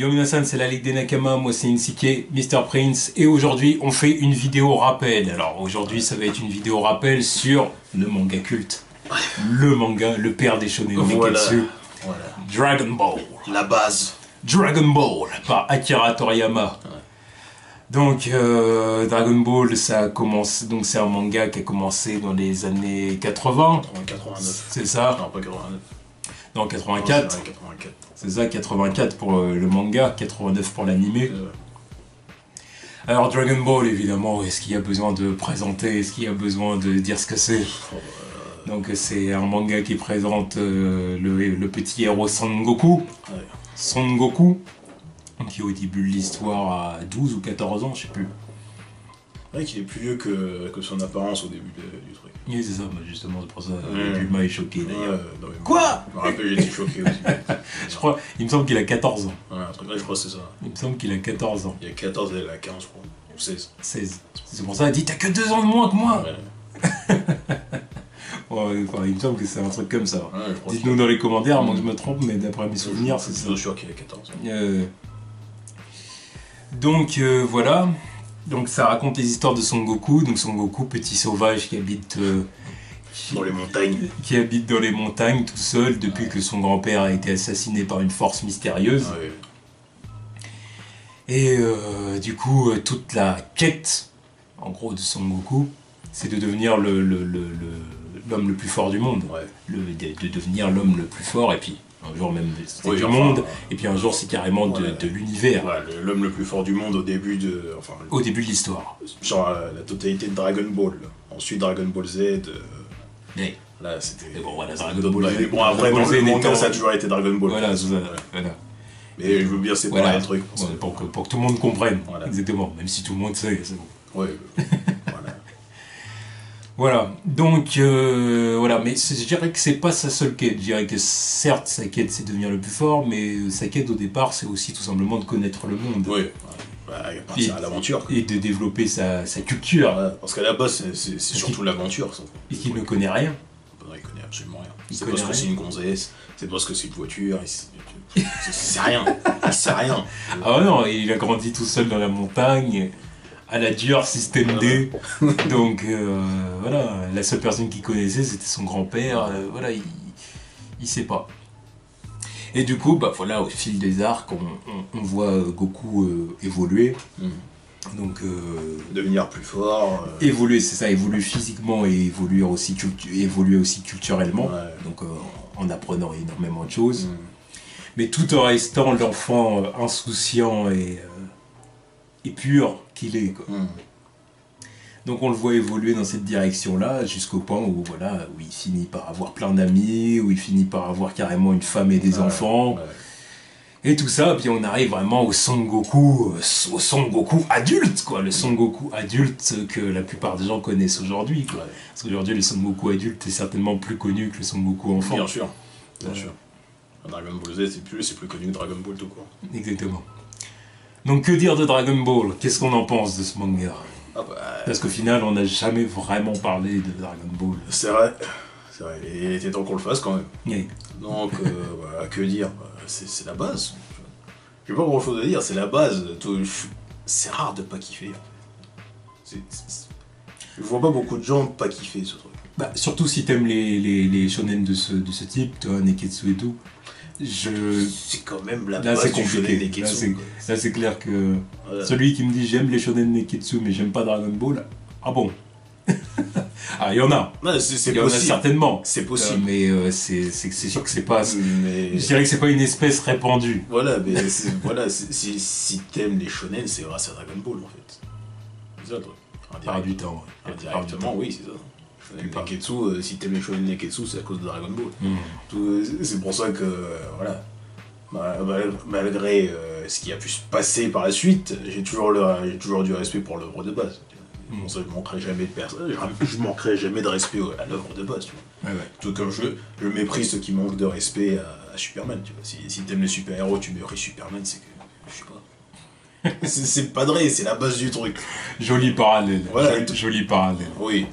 Yo Minasan, c'est la Ligue des Nakama, moi c'est Insike, Mr Prince, et aujourd'hui on fait une vidéo rappel. Alors aujourd'hui ça va être une vidéo rappel sur le manga culte, le manga, le père des shonen neketsu, Dragon Ball. La base. Dragon Ball, par Akira Toriyama. Donc Dragon Ball, ça commence, donc c'est un manga qui a commencé dans les années 80. 89. C'est ça? Non, pas 89. Non, 84. Non, 84. C'est ça, 84 pour le manga, 89 pour l'animé. Alors Dragon Ball, évidemment, est-ce qu'il y a besoin de présenter, est-ce qu'il y a besoin de dire ce que c'est? Donc c'est un manga qui présente le petit héros Son Goku. Ouais. Son Goku, qui au début de l'histoire a 12 ou 14 ans, je sais plus. Ouais, qu'il est plus vieux que son apparence au début du truc. Oui, c'est ça, justement, c'est pour ça que Bulma est choqué d'ailleurs. Non, mais Quoi? Je me rappelle, j'ai été choqué aussi. Je crois, il me semble qu'il a 14 ans. Ouais, un truc, ouais, je crois que c'est ça. Il me semble qu'il a 14 ans. Il y a 14 et elle a 15, je crois. Ou 16. 16. C'est pour ça, elle dit, t'as que 2 ans de moins que moi. Ouais. Ouais, enfin, il me semble que c'est un truc comme ça. Ouais, je crois Dites-nous dans les commentaires, à moins que je me trompe, mais d'après mes souvenirs, c'est ça. Je suis sûr qu'il a 14. Donc voilà. Donc ça raconte les histoires de Son Goku. Donc Son Goku, petit sauvage qui habite Dans les montagnes. qui habite dans les montagnes tout seul depuis que son grand-père a été assassiné par une force mystérieuse. Ouais. Et du coup, toute la quête, en gros, de Son Goku, c'est de devenir l'homme le plus fort du monde. Ouais. De devenir l'homme le plus fort, et puis un jour même c'est Oui, du enfin, monde, et puis un jour c'est carrément ouais. de l'univers. Ouais, l'homme le plus fort du monde au début de. Enfin, Au début de l'histoire. genre la totalité de Dragon Ball. Ensuite Dragon Ball Z. Mais Là c'était. bon, voilà, c'était Dragon d'autres Ball Z. bails. Bon, après, Dragon dans Ball le Z manga, étant- ça a toujours été Dragon Ball. voilà, c'est ça, voilà. Mais je veux bien séparer Voilà. le truc. Pour que tout le monde comprenne. Voilà. Exactement, même si tout le monde sait, c'est bon. Ouais, voilà. Voilà, donc voilà, mais je dirais que c'est pas sa seule quête. Je dirais que certes, sa quête c'est de devenir le plus fort, mais sa quête au départ c'est aussi tout simplement de connaître le monde. Ouais. Bah, c'est à l'aventure. Et de développer sa culture. Ouais, parce qu'à la base, c'est surtout l'aventure. Ça. Et qu'il ne connaît rien. Non, il connaît absolument rien. Il C'est connaît parce que rien. c'est une gonzesse, c'est parce que c'est une voiture, c'est rien. Il sait rien. Ah non, il a grandi tout seul dans la montagne, à la dure, système D. Donc voilà, la seule personne qu'il connaissait c'était son grand-père. Voilà, il sait pas. Et du coup, bah voilà, au fil des arcs, on voit Goku évoluer. Donc Devenir plus fort. évoluer, c'est ça, évoluer physiquement et évoluer aussi culturellement. Ouais. Donc en apprenant énormément de choses. Mais tout en restant l'enfant insouciant et pur qu'il est, quoi. Donc on le voit évoluer dans cette direction-là jusqu'au point où, voilà, où il finit par avoir plein d'amis, où il finit par avoir carrément une femme et des enfants. Ouais. Et tout ça, puis on arrive vraiment au Son Goku adulte, quoi. Le Son Goku adulte que la plupart des gens connaissent aujourd'hui, quoi. Ouais. Parce qu'aujourd'hui, le Son Goku adulte est certainement plus connu que le Son Goku enfant. Bien sûr. Bien sûr. Dragon Ball Z, c'est plus connu que Dragon Ball tout court. Exactement. Donc que dire de Dragon Ball? Qu'est-ce qu'on en pense de ce manga? Ah bah, Parce qu'au final, on n'a jamais vraiment parlé de Dragon Ball. c'est vrai. C'est vrai. Il était temps qu'on le fasse quand même. Oui. Donc, voilà, que dire? C'est la base. J'ai pas grand chose à dire, c'est la base. C'est rare de pas kiffer. En fait. Je vois pas beaucoup de gens pas kiffer ce truc. Bah, surtout si t'aimes les shonen de ce type, toi, Neketsu et tout. C'est quand même la Là, base c'est du shonen compliqué. Neketsu, quoi. Là, c'est clair que Voilà. celui qui me dit j'aime les shonen Neketsu mais j'aime pas Dragon Ball, ah bon? Ah, il y en a. Non, c'est Il y en a possible. certainement. C'est possible. Mais c'est sûr que c'est pas. Mais Je dirais que c'est pas une espèce répandue. voilà, mais si t'aimes les shonen, c'est grâce à Dragon Ball en fait. C'est ça, toi. Par du temps. Indirectement, oui, c'est ça. Shonen Plupart. Neketsu, si t'aimes les shonen Neketsu, c'est à cause de Dragon Ball. C'est pour ça que, voilà, malgré ce qui a pu se passer par la suite, j'ai toujours du respect pour l'œuvre de base. Bon, ça, je manquerai jamais de respect à l'œuvre de base, tu vois. Ouais, ouais. Tout comme je méprise ceux qui manquent de respect à Superman, tu vois. Si t'aimes les super-héros, tu méprises Superman, c'est que, je sais pas. c'est pas vrai, c'est la base du truc. Joli parallèle. Voilà. Joli parallèle. Oui.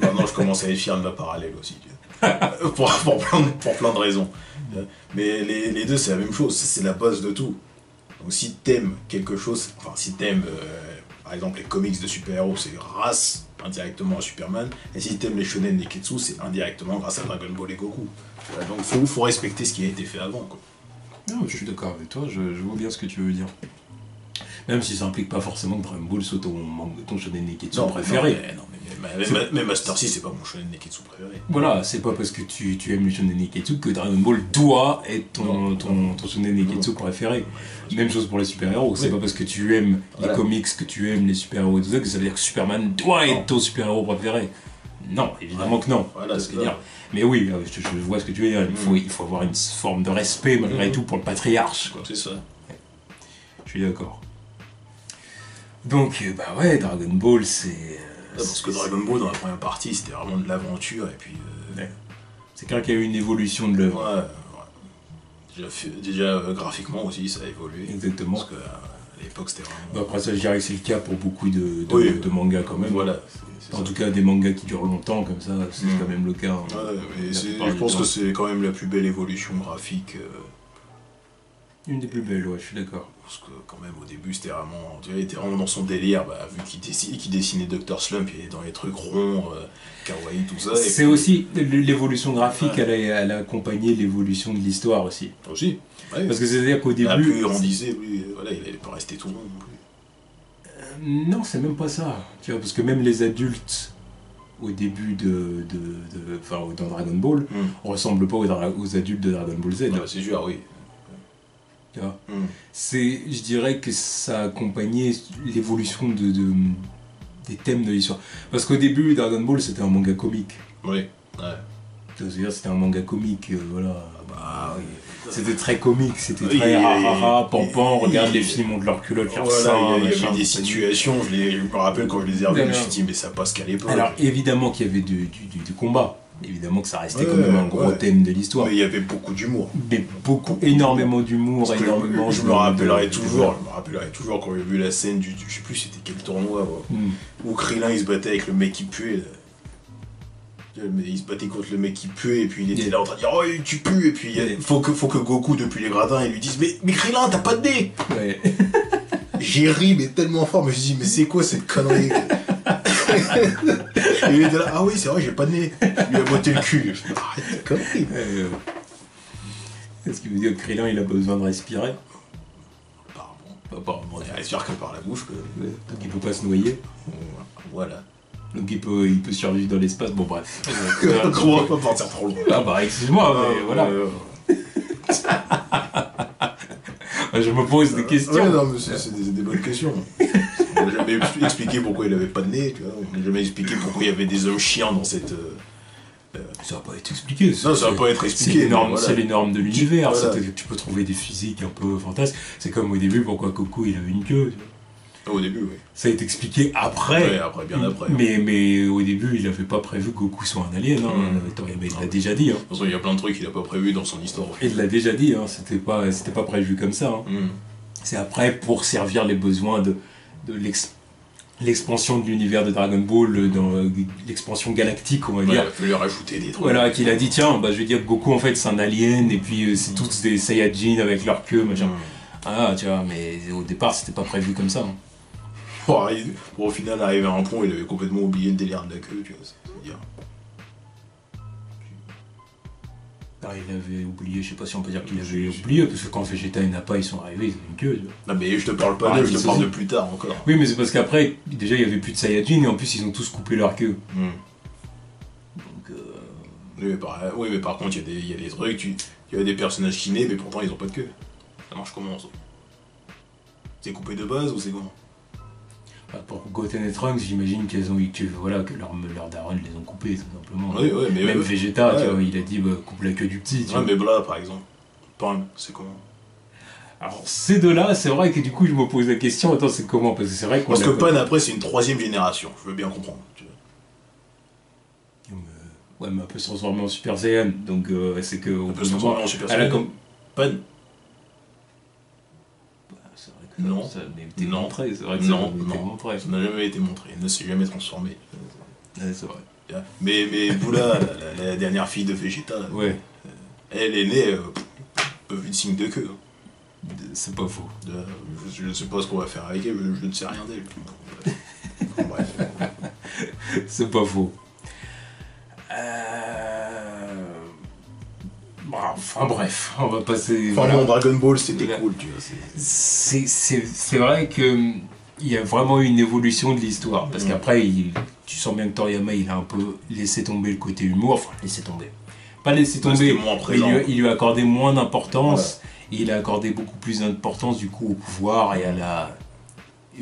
Maintenant je commence à être fier de ma parallèle aussi, tu vois. pour plein de raisons. Mais les deux, c'est la même chose, c'est la base de tout. Donc si t'aimes quelque chose, enfin si t'aimes par exemple les comics de super-héros, c'est grâce indirectement à Superman, et si t'aimes les shonen Neketsu, c'est indirectement grâce à Dragon Ball et Goku. Donc faut respecter ce qui a été fait avant, quoi. Non, je suis d'accord avec toi, je vois bien ce que tu veux dire. Même si ça implique pas forcément que Dragon Ball soit ton shonen Neketsu préféré. Mais Master C, c'est pas mon shonen Neketsu préféré. Voilà, c'est pas parce que tu aimes le shonen Neketsu que Dragon Ball doit être ton shonen Neketsu préféré. Même chose pour les super-héros, c'est pas parce que tu aimes les comics, que tu aimes les super-héros et tout ça, que ça veut dire que Superman doit être ton super-héros préféré. Non, évidemment que non. Voilà, c'est dire. Mais oui, je vois ce que tu veux dire, il faut avoir une forme de respect malgré tout pour le patriarche. C'est ça. Je suis d'accord. Donc, bah ouais, Dragon Ball, c'est... parce que Dragon Ball, dans la première partie, c'était vraiment de l'aventure, et puis... C'est clair qu'il y a eu une évolution de l'œuvre. Ouais. Déjà graphiquement aussi, ça a évolué. Exactement. Parce qu'à l'époque, c'était vraiment... Bah après ça, je dirais que c'est le cas pour beaucoup de mangas quand même. Voilà. En tout cas, des mangas qui durent longtemps, comme ça, c'est quand même le cas. Hein. Ouais, mais je pense que c'est quand même la plus belle évolution graphique. Une des plus belles, ouais, je suis d'accord. Parce que quand même au début c'était vraiment, il était vraiment dans son délire, vu qu'il dessinait Dr Slump, il est dans les trucs ronds, kawaii, tout ça. C'est aussi l'évolution graphique, elle a accompagné l'évolution de l'histoire aussi. Aussi. Ouais. Parce que c'est-à-dire qu'au début... Plus il grandissait, plus voilà, il n'allait pas rester tout rond non plus. Non, c'est même pas ça. Tu vois, parce que même les adultes au début dans Dragon Ball ressemblent pas aux adultes de Dragon Ball Z. Ouais, c'est sûr, oui. Je dirais que ça a accompagné l'évolution des thèmes de l'histoire. Parce qu'au début, Dragon Ball, c'était un manga comique. Oui, ouais. C'est-à-dire, c'était un manga comique, voilà. Oui. C'était très comique, c'était très pampan, regarde les filles montent leur culotte, leur sein, il y avait des situations, je me rappelle quand je les ai revus, je me suis dit, mais ça passe qu'à l'époque. Alors, évidemment qu'il y avait du combat. Évidemment que ça restait quand même un gros thème de l'histoire. Mais il y avait beaucoup d'humour. Mais énormément d'humour, énormément. Je me rappellerai toujours quand j'ai vu la scène je sais plus c'était quel tournoi, où Krillin il se battait avec le mec qui puait. Il se battait contre le mec qui puait, et puis il était là en train de dire oh tu pues, et puis faut que Goku depuis les gradins il lui dise mais Krillin t'as pas de nez. Ouais. J'ai ri mais tellement fort, mais je me suis dit mais c'est quoi cette connerie. Et il était là, ah oui, c'est vrai, j'ai pas de nez. Il lui a botté le cul. Je me dis, arrête ta connerie. Est-ce qu'il veut dire que Krillin il a besoin de respirer? Apparemment, il respire que par la bouche. Donc il peut pas se noyer. Voilà. Donc il peut survivre dans l'espace, bon bref. On va pas partir trop loin. Ah bah excuse-moi, mais voilà. Je me pose des questions. Ouais, non, mais c'est des bonnes questions. On n'a jamais expliqué pourquoi il avait pas de nez, tu vois. On n'a jamais expliqué pourquoi il y avait des hommes chiens dans cette... Ça va pas être expliqué. Non, ça va pas être expliqué. C'est les normes de l'univers. Voilà. Tu peux trouver des physiques un peu fantasques. C'est comme au début, pourquoi Goku il avait une queue. Au début, oui. Ça a été expliqué après. Ouais, bien après. Mais au début, il avait pas prévu que Goku soit un alien. Mais il l'a déjà dit. De toute façon, il y a plein de trucs qu'il a pas prévu dans son histoire. Il l'a déjà dit. C'était pas prévu comme ça. C'est après pour servir les besoins de l'expansion de l'univers de Dragon Ball, dans l'expansion galactique, on va dire. Il a fallu rajouter des trucs. Voilà, qu'il a dit tiens, je vais dire que Goku en fait c'est un alien, et puis c'est tous des Saiyajins avec leur queue, machin. Ah, tu vois, mais au départ c'était pas prévu comme ça. Bon, au final, arrivé à un point, il avait complètement oublié le délire de la queue, tu vois, c'est-à-dire. Il avait oublié, je sais pas si on peut dire qu'il avait oublié, parce que quand Vegeta et Nappa ils sont arrivés, ils avaient une queue. Tu vois. Non, mais je te parle pas d'eux, je te parle de plus tard encore. Oui, mais c'est parce qu'après, déjà il y avait plus de Saiyajin, et en plus ils ont tous coupé leur queue. Donc. Oui, mais par contre, il y a des trucs, il y a des personnages qui naissent, mais pourtant ils ont pas de queue. Ça marche comment ça? C'est coupé de base ou c'est comment? Pour Goten et Trunks, j'imagine que leur daronne les ont coupés, tout simplement. Oui, mais même Vegeta, tu vois, il a dit coupe la queue du petit. Tu vois. Mais Bla, par exemple. Pan, c'est comment? Alors, ces deux-là, c'est vrai que du coup, je me pose la question, attends, c'est comment? Parce que c'est vrai qu'on. Parce que Pan, après, c'est une 3ème génération, je veux bien comprendre. Tu vois. Ouais, mais elle peut se transformer en Super Saiyan, donc c'est que. Elle peut se transformer en Super Saiyan. Pan. Non, ça n'a été montré, c'est vrai que non, ça n'a jamais été montré, elle ne s'est jamais transformée. Ouais, c'est vrai. Mais Bula, la dernière fille de Vegeta, ouais. Elle est née, peu vu de signe de queue. C'est pas faux. Je ne sais pas ce qu'on va faire avec elle, je ne sais rien d'elle. Bon, bref. C'est pas faux. Bon, enfin bref, on va passer... Enfin voilà. bon, Dragon Ball, c'était Voilà. cool, tu vois. C'est vrai que il y a vraiment eu une évolution de l'histoire. Parce qu'après, tu sens bien que Toriyama, il a un peu laissé tomber le côté humour. Enfin, laissé tomber. Pas laissé tomber, C'était moins mais présent. il lui a accordé moins d'importance. Et il a accordé beaucoup plus d'importance du coup au pouvoir et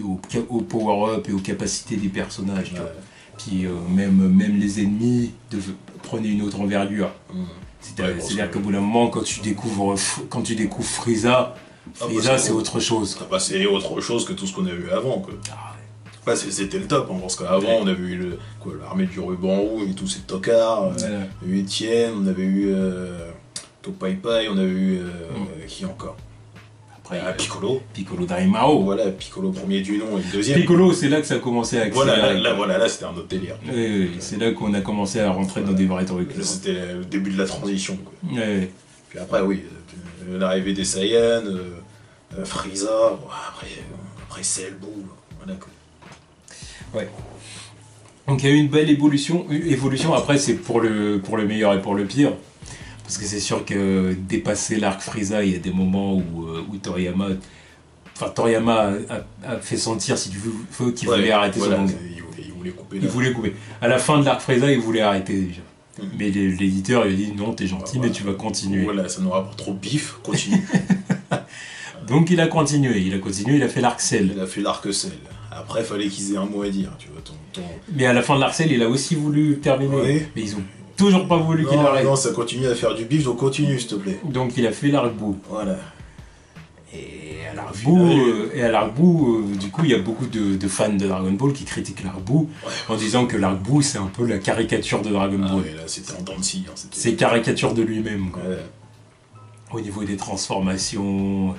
au power-up et aux capacités des personnages. Tu vois. Puis même les ennemis prenaient une autre envergure. C'est-à-dire qu'au bout d'un moment, quand tu découvres Frieza, c'est autre chose. Bah, c'est autre chose que tout ce qu'on a vu avant, quoi. Ouais, c'était le top, hein, parce qu'avant on avait eu l'armée du ruban rouge et tous ces tocards, on avait eu Etienne, on avait eu Topaipai, on avait eu qui encore? Après Piccolo. Piccolo Daimao. Voilà, Piccolo premier du nom et le deuxième. Piccolo, c'est là que ça a commencé à accélérer. Là c'était un autre délire. Oui, c'est là qu'on a commencé à rentrer dans des vrais trucs. C'était le début de la transition, quoi. Ouais. Puis après, oui, l'arrivée des Saiyans, Frieza, après Cell, Boo, voilà quoi. Ouais. Donc il y a eu une belle évolution. Après, c'est pour le meilleur et pour le pire. Parce que c'est sûr que dépasser l'arc Frieza, il y a des moments où Toriyama a fait sentir, si tu veux, qu'il voulait arrêter son manga. Il voulait couper. Il voulait couper. À la fin de l'arc Frieza, il voulait arrêter déjà. Mais l'éditeur, il a dit non, t'es gentil, mais tu vas continuer. Voilà, ça n'aura pas trop de bif, continue. Donc il a continué, il a fait l'arc Cell. Il a fait l'arc Cell. Après, il fallait qu'ils aient un mot à dire, tu vois. Mais à la fin de l'arc Cell, il a aussi voulu terminer. Oui. Mais ils ont toujours pas voulu qu'il arrête. Non, ça continue à faire du bif, donc continue, s'il te plaît. Donc il a fait l'arc Boo. Voilà. Et à l'arc Boo, du coup, il y a beaucoup de fans de Dragon Ball qui critiquent l'arc Boo en disant que l'arc Boo, c'est un peu la caricature de Dragon Ball. Oui, là, c'était en dents de scie. C'est caricature de lui-même, quoi. Ouais. Au niveau des transformations,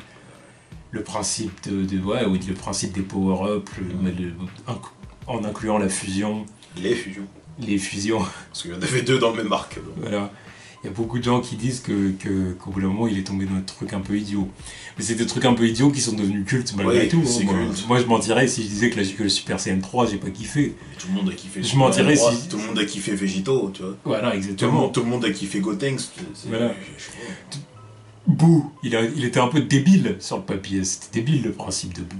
le principe le principe des power-up, en incluant la fusion. Les fusions. Parce qu'il y en avait deux dans le même arc. Voilà. Il y a beaucoup de gens qui disent qu'au bout d'un moment, il est tombé dans des trucs un peu idiots. Mais c'est des trucs un peu idiots qui sont devenus cultes malgré tout. Moi, je mentirais si je disais que le Super Saiyan 3, j'ai pas kiffé. Mais tout le monde a kiffé. Je mentirais si... Tout le monde a kiffé Végito, tu vois. Voilà, exactement. Tout le monde a kiffé Gotenks. Voilà. Boo, il était un peu débile sur le papier. C'était débile le principe de Boo.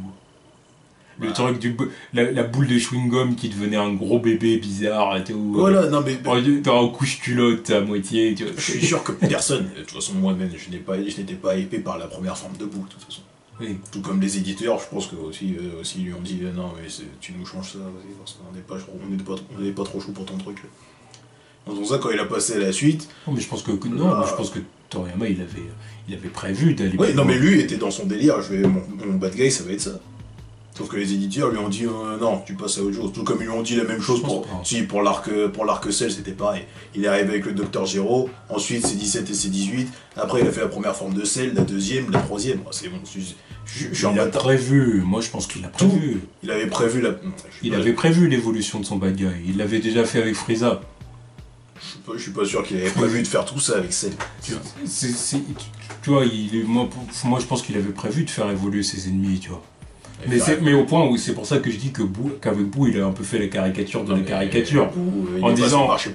Le truc la boule de chewing-gum qui devenait un gros bébé bizarre. Voilà, non mais... Dans un couche-culotte à moitié. Tu vois. Je suis sûr que personne, de toute façon moi-même, je n'étais pas hypé par la première forme de Boo, de toute façon. Oui. Tout comme les éditeurs, je pense que aussi ils lui ont dit non mais tu nous changes ça, parce qu'on n'est pas trop chaud pour ton truc. Donc ça, quand il a passé à la suite... Non, mais je pense que Toriyama, il avait prévu d'aller... Oui, non mais lui était dans son délire, mon bad guy ça va être ça. Sauf que les éditeurs lui ont dit non, tu passes à autre chose. Tout comme ils lui ont dit la même chose pour l'arc Cell, c'était pareil. Il est arrivé avec le Docteur Gero, ensuite c'est 17 et c'est 18, après il a fait la première forme de Cell, la deuxième, la troisième. C'est bon, il a prévu, moi je pense qu'il a prévu. Tout. Il avait prévu avait prévu l'évolution de son bad guy, il l'avait déjà fait avec Frieza. Je suis pas sûr qu'il avait prévu de faire tout ça avec Cell. Tu vois, moi je pense qu'il avait prévu de faire évoluer ses ennemis, tu vois. Mais au point où c'est pour ça que je dis qu'avec Boo il a un peu fait la caricature de la caricature en disant aussi.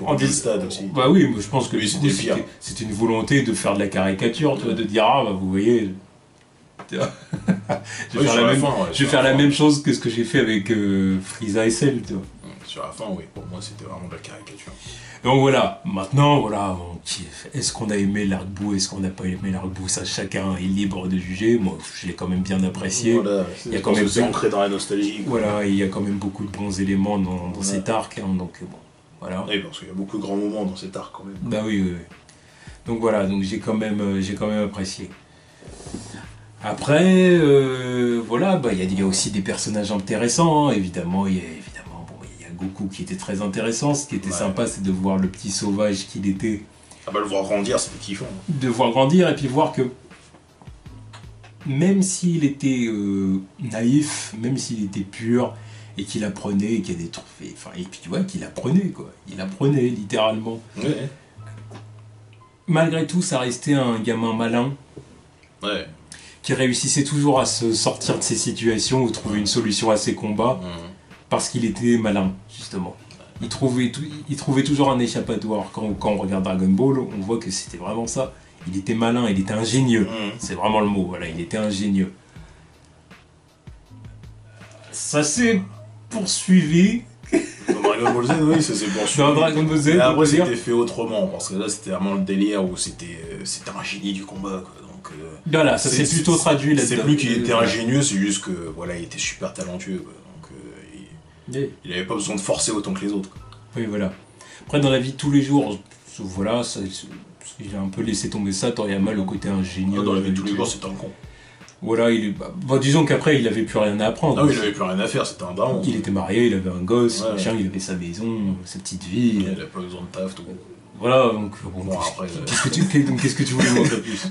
Bah oui, moi je pense que c'était une volonté de faire de la caricature, tu vois, de dire vous voyez je vais faire la même chose que ce que j'ai fait avec Frieza et Cell, tu vois. Sur la fin, oui, pour moi c'était vraiment de la caricature. Donc voilà, maintenant, est-ce qu'on a aimé l'arc Boo, est-ce qu'on n'a pas aimé l'arc Boo, ça chacun est libre de juger. Moi, je l'ai quand même bien apprécié. Voilà, il y a quand même ancré dans la nostalgie. Voilà, il y a quand même beaucoup de bons éléments dans cet arc, hein, donc bon, voilà. Oui, parce qu'il y a beaucoup de grands moments dans cet arc quand même. Bah oui. Donc voilà, donc j'ai quand même apprécié. Après, voilà, il y a aussi des personnages intéressants, hein, évidemment, il y a Goku qui était très intéressant. Ce qui était sympa, c'est de voir le petit sauvage qu'il était. Ah bah le voir grandir, c'était kiffant. De voir grandir et puis voir que même s'il était naïf, même s'il était pur et qu'il apprenait et qu'il y a des trucs, et puis tu vois qu'il apprenait quoi. Il apprenait littéralement. Ouais. malgré tout, ça restait un gamin malin Ouais. qui réussissait toujours à se sortir de ces situations ou trouver une solution à ses combats parce qu'il était malin, justement. Il trouvait toujours un échappatoire. Quand on regarde Dragon Ball, on voit que c'était vraiment ça. Il était malin, il était ingénieux. C'est vraiment le mot, voilà, il était ingénieux. Ça s'est poursuivi. Dans Dragon Ball Z, oui, ça s'est poursuivi. Dans Dragon Ball Z, mais après, on peut dire. c'était fait autrement, parce que là, c'était vraiment le délire où c'était un génie du combat, quoi. Donc, Voilà, ça s'est plutôt traduit là-dedans. c'est plus qu'il était ingénieux, c'est juste que, voilà, il était super talentueux, quoi. Donc, il avait pas besoin de forcer autant que les autres, quoi. Oui, voilà. Après, dans la vie de tous les jours, voilà, il a un peu laissé tomber ça, Toriyama, le côté ingénieux. Dans la vie de tous les jours, c'était un con. Voilà, disons qu'après, il avait plus rien à apprendre. Ah oui, il avait plus rien à faire, c'était un daron. Il était marié, il avait un gosse, Ouais. machin, il avait sa maison, sa petite vie. Il avait pas besoin de taf, tout. Voilà, donc Bon, après, qu'est-ce que tu voulais montrer plus?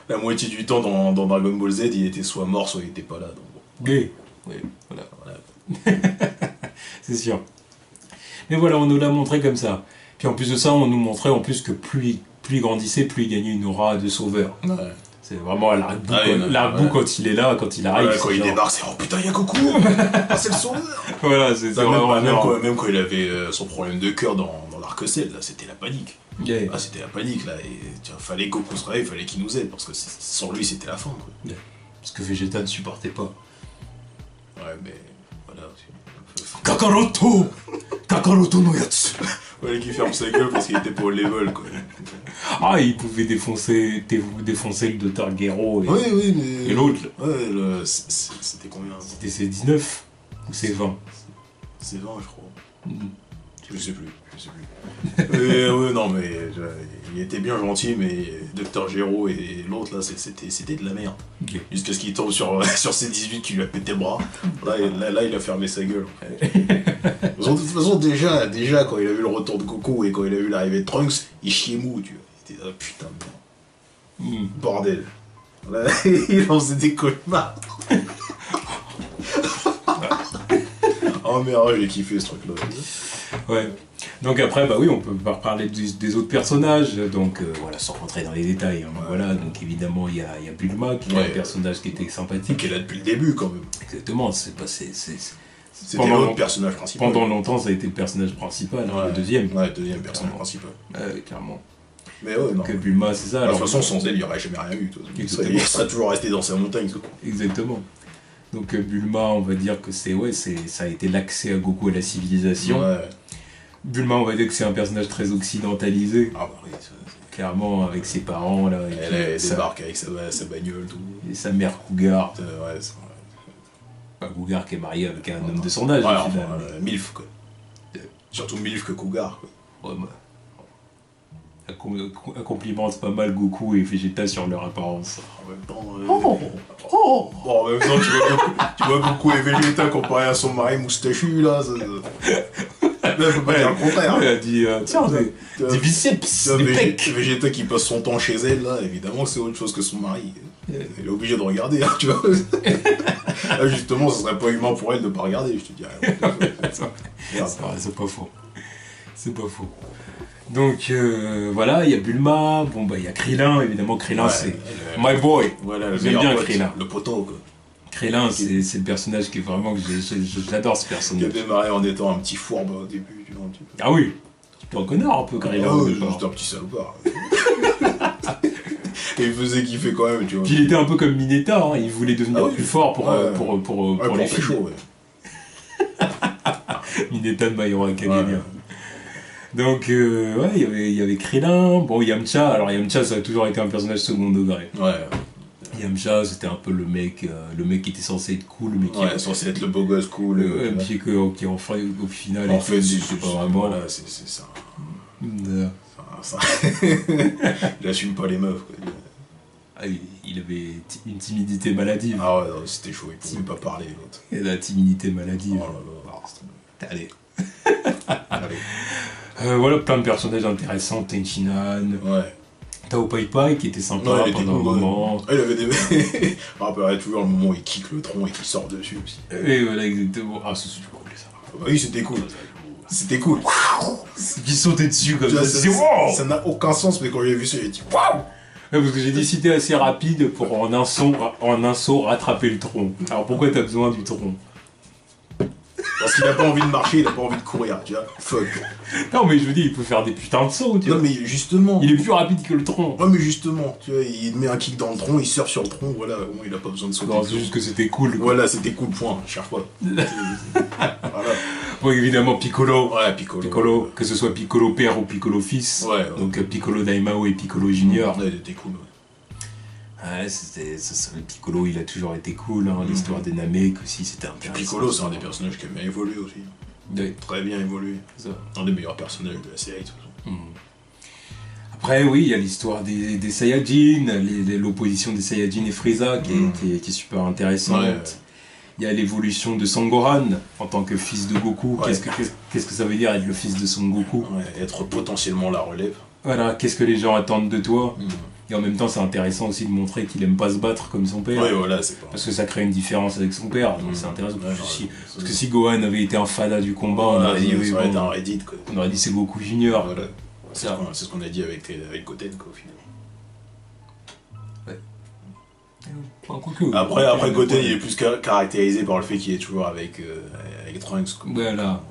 la moitié du temps dans Dragon Ball Z, il était soit mort, soit il était pas là. Donc bon. Gay. Oui, voilà. Voilà. C'est sûr. Mais voilà, on nous l'a montré comme ça. Puis en plus de ça, on nous montrait en plus que plus il grandissait, plus il gagnait une aura de sauveur. Ouais. C'est vraiment l'arc-bout ouais. quand il est là, quand il arrive. Ouais, quand il genre... débarque, c'est oh putain, y'a Goku. Ah, c'est le sauveur. Voilà, c'est vraiment... Même quand il avait son problème de cœur dans l'arc Cell, là, c'était la panique. Yeah. Ah, c'était la panique, là. Et tiens, fallait que Goku se réveille, fallait qu'il nous aide, parce que sans lui, c'était la fin, quoi. Yeah. Parce que Vegeta ne supportait pas. Ouais, mais voilà. Kakaroto no yatsu. Fallait qu'il ferme sa gueule parce qu'il était pas au level, quoi. Ah, il pouvait défoncer le Dr. Gero et, Oui, mais. et l'autre. Ouais, c'était combien? C'est 19 ou c'est 20? C'est 20, je crois. Mhm. Je sais plus. Ouais, non, mais il était bien gentil, mais Dr. Gero et l'autre, là, c'était de la merde. Okay. Jusqu'à ce qu'il tombe sur ses 18 qui lui a pété le bras. Là, il a fermé sa gueule. De toute façon, déjà, quand il a vu le retour de Goku et quand il a vu l'arrivée de Trunks, il chiait mou, tu vois. Il était, ah putain de merde. Bordel. Là, il en faisait des cauchemars. Oh merde, j'ai kiffé ce truc-là. Ouais. Donc après, bah oui, on peut parler des autres personnages, donc voilà, sans rentrer dans les détails. Hein, voilà, donc évidemment, il y a Bulma, qui est un personnage qui était sympathique. Qui est là depuis le début, quand même. Exactement, C'était l'autre personnage principal. Pendant longtemps, ça a été le personnage principal, hein, le deuxième. Ouais, le deuxième personnage principal. Ouais, clairement. Mais ouais, non. Donc Bulma, c'est ça. De toute façon, sans elle, il n'y aurait jamais rien eu. Il serait toujours resté dans sa montagne. Exactement. Donc Bulma, on va dire que ça a été l'accès à Goku à la civilisation. Ouais. Bulma, on va dire que c'est un personnage très occidentalisé. Ah bah oui, clairement, avec ses parents, là. Elle débarque avec sa bagnole, tout. Et sa mère Cougar. Ouais, c'est vrai. Enfin, Cougar qui est marié avec un homme de son âge, ouais, au final. Milf, quoi. Surtout Milf que Cougar, quoi. Ouais, bah. Elle complimente pas mal Goku et Vegeta sur leur apparence. En même temps... Bon, en même temps, tu vois Goku et Vegeta comparé à son mari moustachu, là, là, faut pas dire le contraire. Elle a dit, tiens, des biceps, des pecs. Vegeta qui passe son temps chez elle, là, évidemment, c'est autre chose que son mari. Elle est obligée de regarder, hein, tu vois. Là, justement, ce serait pas humain pour elle de pas regarder, je te dirais. C'est pas faux. C'est pas faux. Donc voilà, il y a Bulma, bon bah il y a Krillin, évidemment Krillin c'est my boy. Voilà, j'aime bien Krillin. Le poteau, quoi. Krillin c'est le personnage qui est vraiment que j'adore ce personnage. Il a démarré en étant un petit fourbe au début, tu vois, un petit peu. Ah oui, tu un connard un peu Krillin. Ah oui, juste un petit salopard. Et il faisait kiffer quand même, tu vois. Puis il était un peu comme Mineta, hein. Il voulait devenir plus fort pour les filles. Chaud, ouais. Mineta de My Hero Academia. Donc, ouais, il y avait Krillin, bon, Yamcha, alors Yamcha, ça a toujours été un personnage second degré. Ouais. Yamcha, c'était un peu le mec qui était censé être cool, mais qui est censé être le beau gosse cool. Et puis qui enfin, au final, en fait, c'est pas vraiment. Voilà, c'est ça. Il assume pas les meufs, quoi. Ah, il avait une timidité maladive. Ah ouais, c'était chaud, il pouvait pas parler, l'autre. Et la timidité maladive. Oh là là. Allez. Allez. Voilà, plein de personnages intéressants, Tenchinan. Ouais. Tao Pai Pai qui était sympa pendant un moment. Ah, il avait des. Je me rappellerai toujours le moment où il kick le tronc et qu'il sort dessus aussi. Et voilà, exactement. Ah, c'est super cool ça. Oui, c'était cool. C'était cool. Qui sautait dessus comme Tu vois, ça. C'est wow. ça n'a aucun sens, mais quand j'ai vu ça, j'ai dit waouh. Ouais, parce que j'ai dit si t'es assez rapide pour en un saut rattraper le tronc. Alors pourquoi t'as besoin du tronc? Parce qu'il a pas envie de marcher, il a pas envie de courir, tu vois. Fuck. Non mais je veux dire, il peut faire des putains de sauts, tu vois. Non, mais justement. Il est plus rapide que le tronc. Ouais, mais justement, tu vois, il met un kick dans le tronc, il surfe sur le tronc, voilà, au moins il a pas besoin de sauter. Non, c'est juste que c'était cool. Quoi. Voilà, c'était cool, point, je cherche pas. Voilà. Bon, évidemment, Piccolo. Ouais, Piccolo. Piccolo, que ce soit Piccolo père ou Piccolo fils. Ouais. Donc Piccolo Daimao et Piccolo Junior. Ouais, il était cool, ouais. Ouais, le Piccolo, il a toujours été cool. Hein, l'histoire des Namek aussi, c'était Puis intéressant. Piccolo, c'est un des personnages qui a bien évolué aussi. Ouais, Très bien évolué. c'est ça. Un des meilleurs personnages de la série, de toute façon. Après, oui, il y a l'histoire des Saiyajins, l'opposition des Saiyajins et Frieza qui est super intéressante. Ouais. Il y a l'évolution de Sangohan en tant que fils de Goku. Ouais. Qu'est-ce que ça veut dire être le fils de Son Goku? Ouais, être potentiellement la relève. Voilà, qu'est-ce que les gens attendent de toi? Mm. Et en même temps, c'est intéressant aussi de montrer qu'il aime pas se battre comme son père. Ouais, voilà, c'est pas. Parce que ça crée une différence avec son père, donc Mm. c'est intéressant. Ouais, Parce que si Gohan avait été un fada du combat, on aurait dit, oui, ça aurait été bon, un Reddit, quoi. on aurait dit c'est Goku Junior. Voilà. Ça. C'est ce qu'on a dit avec Goten, quoi, au final. Enfin, quoique, Après Goten, il est plus caractérisé par le fait qu'il est toujours avec Trunks, quoi. Voilà,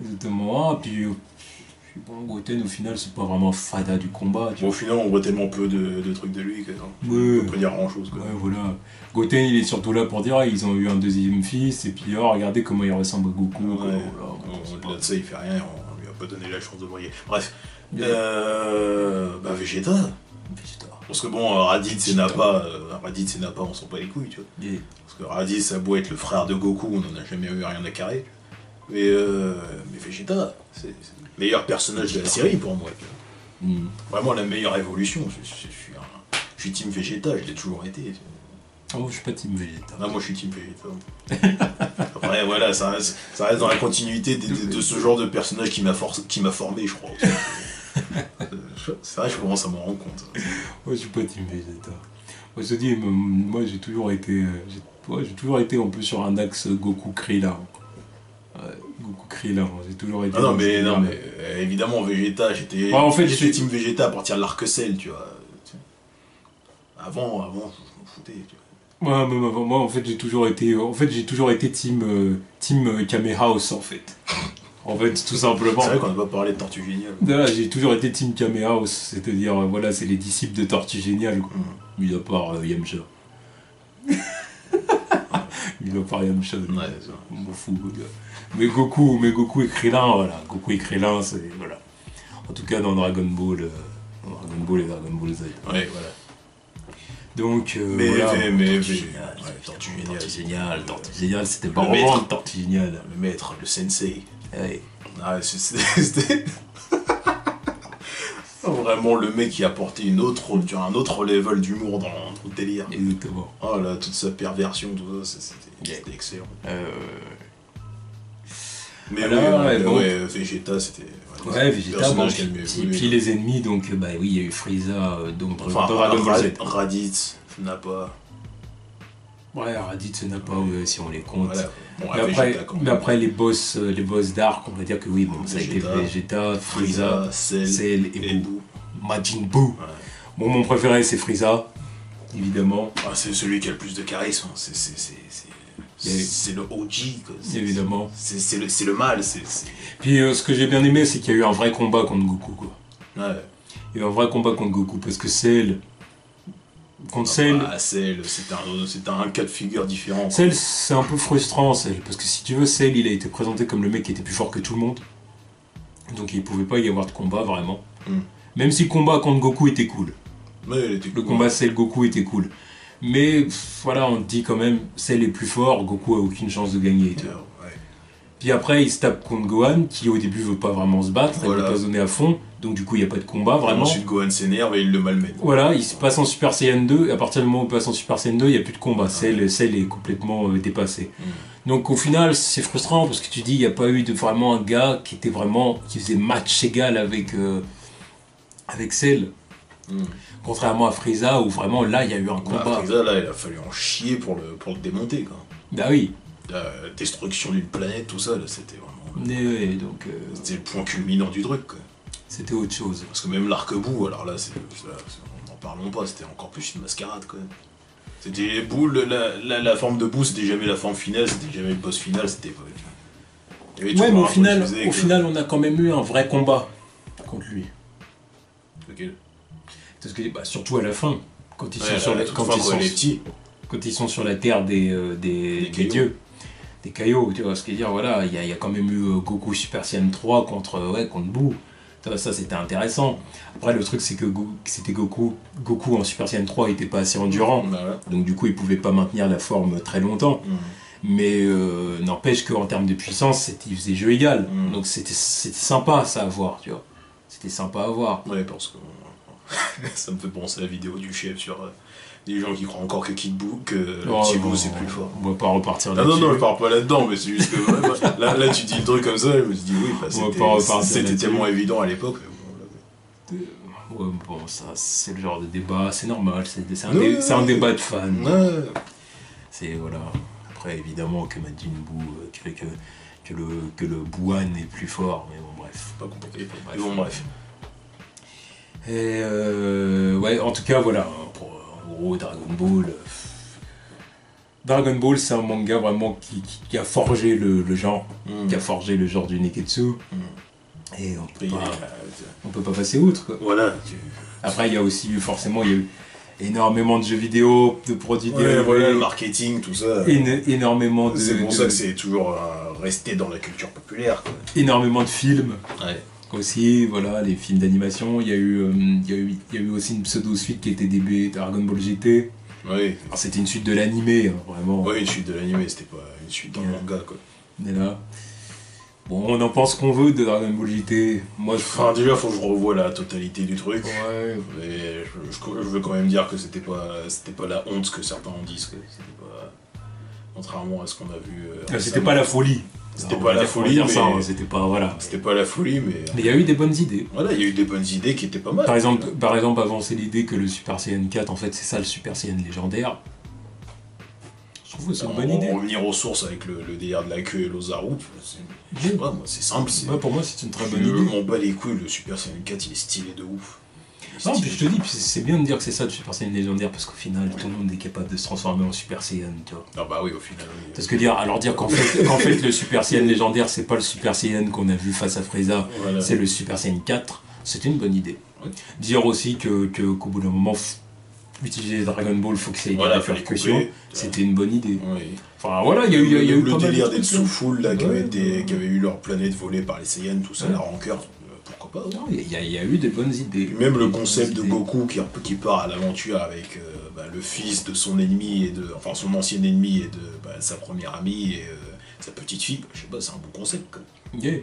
exactement. Ah, puis bon, Goten, au final, c'est pas vraiment fada du combat. Tu Bon, au final, on voit tellement peu de trucs de lui que Ouais. on peut pas dire grand chose, quoi. Ouais, voilà. Goten, il est surtout là pour dire, ah, ils ont eu un deuxième fils, et puis oh, regardez comment il ressemble à Goku. Ouais. quoi. Voilà, Au-delà de ça, il fait rien, on lui a pas donné la chance de briller. Bref. Ouais. Bah, Vegeta. Vegeta. Parce que bon, Raditz et Nappa, on s'en bat les couilles, tu vois. Yeah. Parce que Raditz, ça a beau être le frère de Goku, on n'en a jamais eu rien à carrer. Mais Vegeta, c'est le meilleur personnage de la série pour moi, tu vois. Vraiment la meilleure évolution. Je suis team Vegeta, je l'ai toujours été. Tu vois. Oh, je suis pas team Vegeta. Ah, moi je suis team Vegeta. Après, voilà, ça reste dans la continuité de ce genre de personnage qui m'a formé, je crois. C'est vrai, je commence à m'en rendre compte. Moi, je suis pas team Vegeta. Moi, je te dis, moi, j'ai toujours été en plus sur un axe Goku Krillin. Ouais, Goku Krillin, j'ai toujours été. Ah non, dans ce mais délire-là. évidemment, Vegeta, j'étais Ouais, en fait, j'étais team Vegeta à partir de l'arc Cell, tu vois. Avant, je m'en foutais, tu vois. Ouais, même avant moi, en fait, j'ai toujours été team Kamehaos, en fait. En fait, tout simplement. C'est vrai qu'on n'a pas parlé de Tortue Géniale. Là, j'ai toujours été team Kamehaos, c'est-à-dire, voilà, c'est les disciples de Tortue Géniale, quoi. Mis à part Yamcha. Mis à part Yamcha. Ouais, c'est ça. On m'en fout, gars. Mais Goku et Krillin, voilà. Goku et Krillin, c'est. Voilà. En tout cas, dans Dragon Ball et Dragon Ball Z. Ouais, voilà. Donc, Mais, voilà. mais, Tortue mais- Géniale, ouais, Tortue Tortue Géniale, Géniale, Tortue Géniale, c'était pas Le vraiment maître. Tortue Géniale. Le maître, le sensei. Ouais. Ah, c'était... Vraiment le mec qui a apporté un autre level d'humour dans le délire. Exactement. Oh là, toute sa perversion, tout ça, c'était excellent. Mais Voilà, oui, ouais, bon. Vegeta, c'était... Ouais, Vegeta, bon, personnage qui a mieux puis évolué. les ennemis, donc, bah oui, il y a eu Frieza, donc, Enfin, dans Dragon Ball Z. Raditz, Nappa, Ouais, Raditz n'a pas, si on les compte. voilà. Bon, Mais Vegeta, après, quand même. mais après les boss d'arc, on va dire que oui, bon, ça a été Vegeta, Vegeta, Frieza, Cell Cell et et Boo. Boo. Majin Buu. Ouais. Bon, mon préféré, c'est Frieza, évidemment. Ah, c'est celui qui a le plus de charisme. C'est le OG, quoi. Évidemment. C'est le mal. Puis ce que j'ai bien aimé, c'est qu'il y a eu un vrai combat contre Goku, quoi. Ouais. Il y a eu un vrai combat contre Goku, parce que Cell... Contre Cell... Ah, Cell, c'était un cas de figure différent. Cell, c'est un peu frustrant, Cell, parce que si tu veux, Cell, il a été présenté comme le mec qui était plus fort que tout le monde. Donc il pouvait pas y avoir de combat, vraiment. Même si le combat contre Goku était cool. Mais il était Le cool. combat Cell-Goku était cool. Mais voilà, on te dit quand même, Cell est plus fort, Goku a aucune chance de gagner. Tu vois. Ouais. Puis après, il se tape contre Gohan, qui au début veut pas vraiment se battre, il Voilà. veut pas se donner à fond, donc du coup il n'y a pas de combat vraiment. Ensuite, Gohan s'énerve et il le malmène. Voilà, il se passe en Super Saiyan 2, et à partir du moment où il passe en Super Saiyan 2, il n'y a plus de combat. Cell est complètement dépassé. Donc au final, c'est frustrant parce que tu dis, il n'y a pas eu vraiment un gars qui faisait match égal avec Cell. Contrairement à Frieza, où vraiment là, il y a eu un combat. Frieza, là, il a fallu en chier pour le démonter, quoi. Bah oui. La destruction d'une planète, tout ça, là, c'était vraiment... quoi. Et donc, C'était le point culminant du truc, quoi. c'était autre chose. Parce que même l'arc-bout, alors là, n'en parlons pas, c'était encore plus une mascarade, quoi. C'était les boules, la forme de bout, c'était jamais la forme finale, c'était jamais le boss final, c'était pas. Ouais, mais au final, on a quand même eu un vrai combat contre lui. Lequel? Parce que, bah, surtout à la fin, quand ils sont sur quand ils sont sur la terre des dieux, des caillots, tu vois ce que je veux dire, voilà, il y a quand même eu Goku Super Saiyan 3 contre Boo. Ça c'était intéressant. Après le truc c'est que c'était Goku en Super Saiyan 3 il était pas assez endurant, donc du coup il pouvait pas maintenir la forme très longtemps. Mais n'empêche qu'en termes de puissance, il faisait jeu égal. Donc c'était sympa ça à voir, tu vois. C'était sympa à voir. Ouais, parce que ça me fait penser à la vidéo du chef sur des gens qui croient encore que Kid Buu, que Petit Buu c'est plus fort. On va pas repartir là-dessus. Non, je pars pas là-dedans, mais c'est juste que là tu dis le truc comme ça, je me suis dit oui, c'était tellement évident à l'époque. Ouais, bon, ça c'est le genre de débat, c'est normal, c'est un débat de fans. Ouais. C'est voilà. Après évidemment que Majin Buu que le Buan est plus fort, mais bon bref. Pas compliqué. Bref. Bon bref. Et ouais, en tout cas voilà, en gros Dragon Ball c'est un manga vraiment qui a forgé le genre, qui a forgé le genre du Neketsu. Et on peut pas passer outre, quoi. Voilà. Après il y a aussi forcément il y a eu énormément de jeux vidéo, de produits dérivés, voilà, le marketing, tout ça. Énormément de... C'est pour ça que c'est toujours resté dans la culture populaire, quoi. Énormément de films. Ouais. Aussi, voilà, les films d'animation. Il y a eu aussi une pseudo-suite qui était début Dragon Ball GT. Oui. Alors c'était une suite de l'animé, hein, vraiment. Oui, une suite de l'animé, c'était pas une suite dans le manga, quoi. Mais là... Bon, on en pense qu'on veut de Dragon Ball GT. Moi, déjà, faut que je revoie la totalité du truc. Ouais. Mais je veux quand même dire que c'était pas la honte que certains en disent. Que c'était pas... Contrairement à ce qu'on a vu. C'était pas la folie. C'était pas la folie, mais... C'était pas, voilà. C'était pas la folie, mais... Mais il y a eu des bonnes idées. Voilà, il y a eu des bonnes idées qui étaient pas mal. Par exemple avancer l'idée que le Super Saiyan 4, en fait, c'est ça le Super Saiyan légendaire. Je trouve que c'est une bonne idée. Revenir aux sources avec le délire de la queue et l'Ozaru, je sais pas, moi, c'est simple. Ouais, pour moi, c'est une très bonne idée. Je m'en bats les couilles, le Super Saiyan 4, il est stylé de ouf. Non, puis je te dis, c'est bien de dire que c'est ça le Super Saiyan légendaire, parce qu'au final, tout le monde est capable de se transformer en Super Saiyan, tu vois. Ah bah oui, au final, oui. Parce que dire qu'en fait, le Super Saiyan légendaire, c'est pas le Super Saiyan qu'on a vu face à Frieza, voilà. C'est le Super Saiyan 4, c'était une bonne idée. Ouais. Dire aussi qu'au bout d'un moment, utiliser Dragon Ball, faut que ça ait des répercussions, c'était une bonne idée. Oui. Enfin voilà, il y a eu le délire des Tsufull là, qui avaient eu leur planète volée par les Saiyans, tout ça, la rancœur. Pourquoi pas? Il y a eu des bonnes idées. Puis même le concept de Goku qui part à l'aventure avec le fils de son ennemi, enfin son ancien ennemi et de sa première amie et sa petite fille, je sais pas, c'est un bon concept quoi. Yeah.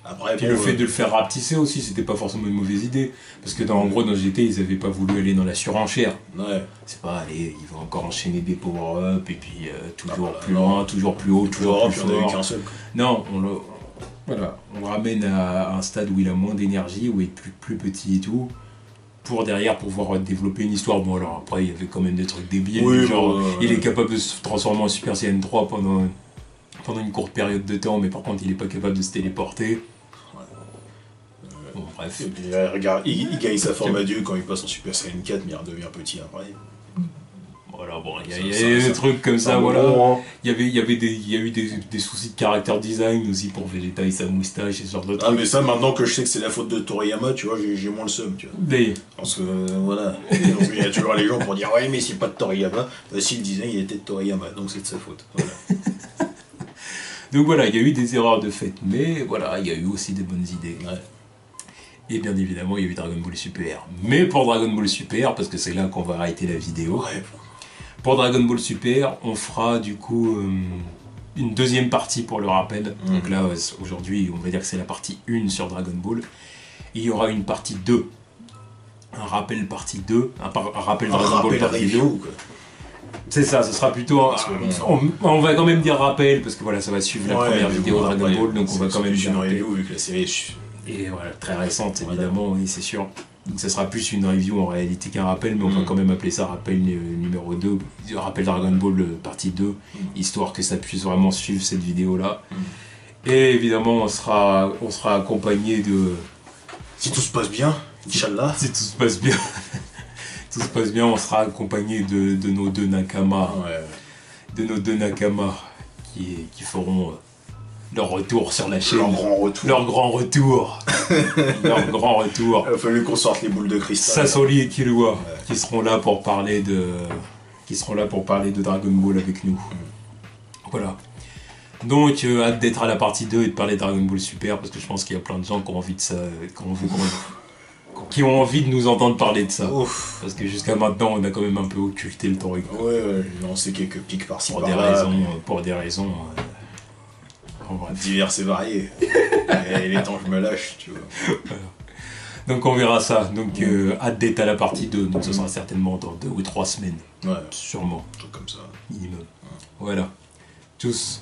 Après, puis le fait de le faire rapetisser aussi, c'était pas forcément une mauvaise idée. Parce que en gros, dans GT, ils avaient pas voulu aller dans la surenchère. Ouais. C'est pas, allez, ils vont encore enchaîner des power-up et puis toujours plus loin, toujours plus haut, toujours plus fort. Il n'y en a eu qu'un seul. Non, on le ramène à un stade où il a moins d'énergie, où il est plus petit et tout, pour pouvoir développer une histoire. Bon, alors après, il y avait quand même des trucs débiles, oui, genre, il est capable de se transformer en Super Saiyan 3 pendant une courte période de temps, mais par contre, il est pas capable de se téléporter. Bon, bref. Et puis, regarde, il gagne sa forme adulte quand il passe en Super Saiyan 4, mais il redevient petit après. Voilà, bon, il y a des trucs comme ça, voilà. Bon, il y a eu des soucis de caractère design aussi pour Vegeta et sa moustache et ce genre de trucs. Ah, mais ça, maintenant que je sais que c'est la faute de Toriyama, tu vois, j'ai moins le seum, tu vois. Mais... Parce que, voilà. Donc, il y a toujours les gens pour dire, ouais, mais c'est pas de Toriyama. Si le design, il était de Toriyama, donc c'est de sa faute. Voilà. Donc voilà, il y a eu des erreurs de fait, mais voilà, il y a eu aussi des bonnes idées. Ouais. Et bien évidemment, il y a eu Dragon Ball Super. Mais pour Dragon Ball Super, parce que c'est là qu'on va arrêter la vidéo, ouais. Pour Dragon Ball Super, on fera du coup une deuxième partie pour le rappel. Donc là, aujourd'hui, on va dire que c'est la partie 1 sur Dragon Ball. Et il y aura une partie 2. Un rappel partie 2. Un rappel Dragon Ball partie 2. C'est ça, ce sera plutôt... on va quand même dire rappel, parce que voilà, ça va suivre la première vidéo Dragon Ball, donc on va quand même dire une review, vu que la série... Et voilà, très récente évidemment, oui, c'est sûr. Donc ça sera plus une review en réalité qu'un rappel, mais on va quand même appeler ça rappel numéro 2, rappel Dragon Ball partie 2, histoire que ça puisse vraiment suivre cette vidéo-là. Et évidemment, on sera accompagné de... Si tout se passe bien, Inch'Allah. Si tout se passe bien, tout se passe bien, on sera accompagné de nos deux Nakamas. Ouais. De nos deux Nakamas qui feront leur retour sur la chaîne. Leur grand retour. Leur grand retour. Leur grand retour. Il a fallu qu'on sorte les boules de cristal. Sassoli et Killua, qui seront là pour parler de Dragon Ball avec nous. Voilà. Donc, hâte d'être à la partie 2 et de parler de Dragon Ball Super, parce que je pense qu'il y a plein de gens qui ont envie de ça, qui ont envie de nous entendre parler de ça. Ouf. Parce que jusqu'à maintenant, on a quand même un peu occulté le Toriko. Ouais, on sait quelques pics par-ci Pour par-là. pour des raisons. Bref. Diverses et variées. Et il est temps que je me lâche, tu vois. Voilà. Donc on verra ça. Donc hâte d'être à la partie 2. Donc ce sera certainement dans 2 ou 3 semaines. Ouais, Sûrement. un truc comme ça. Minimum. Voilà. Tchuss.